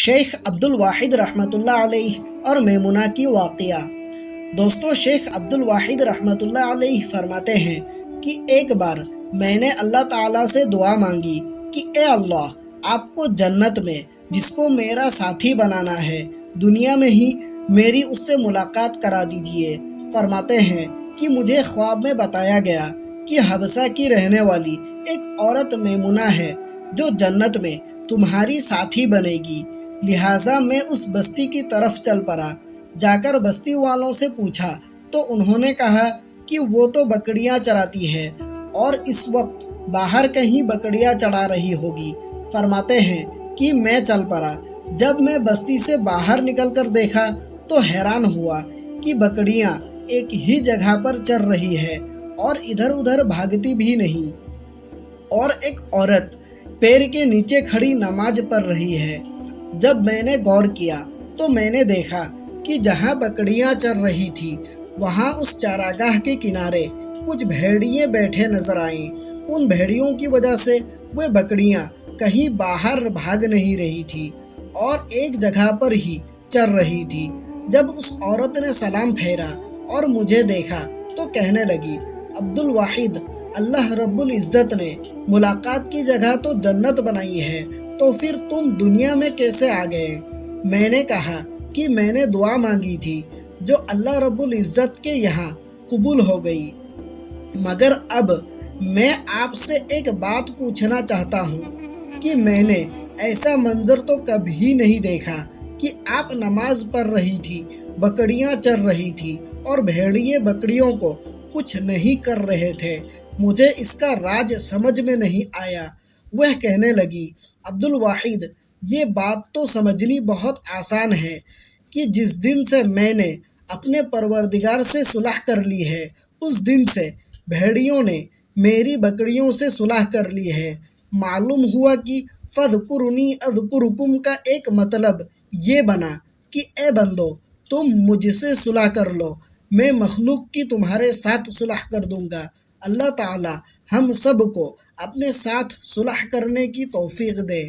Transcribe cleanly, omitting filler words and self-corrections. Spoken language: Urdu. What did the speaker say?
شیخ عبدالواحد رحمۃ اللہ علیہ اور میمونہ کی واقعہ۔ دوستو، شیخ عبدالواحد رحمۃ اللہ علیہ فرماتے ہیں کہ ایک بار میں نے اللہ تعالیٰ سے دعا مانگی کہ اے اللہ، آپ کو جنت میں جس کو میرا ساتھی بنانا ہے، دنیا میں ہی میری اس سے ملاقات کرا دیجئے۔ فرماتے ہیں کہ مجھے خواب میں بتایا گیا کہ حبشہ کی رہنے والی ایک عورت میمونہ ہے جو جنت میں تمہاری ساتھی بنے گی، لہٰذا میں اس بستی کی طرف چل پڑا۔ جا کر بستی والوں سے پوچھا تو انہوں نے کہا کہ وہ تو بکریاں چراتی ہے اور اس وقت باہر کہیں بکریاں چڑھا رہی ہوگی۔ فرماتے ہیں کہ میں چل پڑا۔ جب میں بستی سے باہر نکل کر دیکھا تو حیران ہوا کہ بکریاں ایک ہی جگہ پر چر رہی ہے اور ادھر ادھر بھاگتی بھی نہیں، اور ایک عورت پیڑ کے نیچے کھڑی نماز پڑھ رہی ہے۔ جب میں نے غور کیا تو میں نے دیکھا کہ جہاں بکریاں چر رہی تھی وہاں اس چراگاہ کے کنارے کچھ بھیڑیے بیٹھے نظر آئیں۔ ان بھیڑیوں کی وجہ سے وہ بکریاں کہیں باہر بھاگ نہیں رہی تھی اور ایک جگہ پر ہی چر رہی تھی۔ جب اس عورت نے سلام پھیرا اور مجھے دیکھا تو کہنے لگی، عبدالواحد، اللہ رب العزت نے ملاقات کی جگہ تو جنت بنائی ہے، تو پھر تم دنیا میں کیسے آ گئے؟ میں نے کہا کہ میں نے دعا مانگی تھی جو اللہ رب العزت کے یہاں قبول ہو گئی، مگر اب میں آپ سے ایک بات پوچھنا چاہتا ہوں کہ میں نے ایسا منظر تو کبھی نہیں دیکھا کہ آپ نماز پڑھ رہی تھی، بکریاں چر رہی تھی اور بھیڑیے بکریوں کو کچھ نہیں کر رہے تھے۔ مجھے اس کا راز سمجھ میں نہیں آیا۔ وہ کہنے لگی، عبدالواحد، یہ بات تو سمجھنی بہت آسان ہے کہ جس دن سے میں نے اپنے پروردگار سے صلح کر لی ہے، اس دن سے بھیڑیوں نے میری بکریوں سے صلح کر لی ہے۔ معلوم ہوا کہ فاذکرنی اذکرکم کا ایک مطلب یہ بنا کہ اے بندو، تم مجھ سے صلح کر لو، میں مخلوق کی تمہارے ساتھ صلح کر دوں گا۔ اللہ تعالی ہم سب کو اپنے ساتھ صلح کرنے کی توفیق دے۔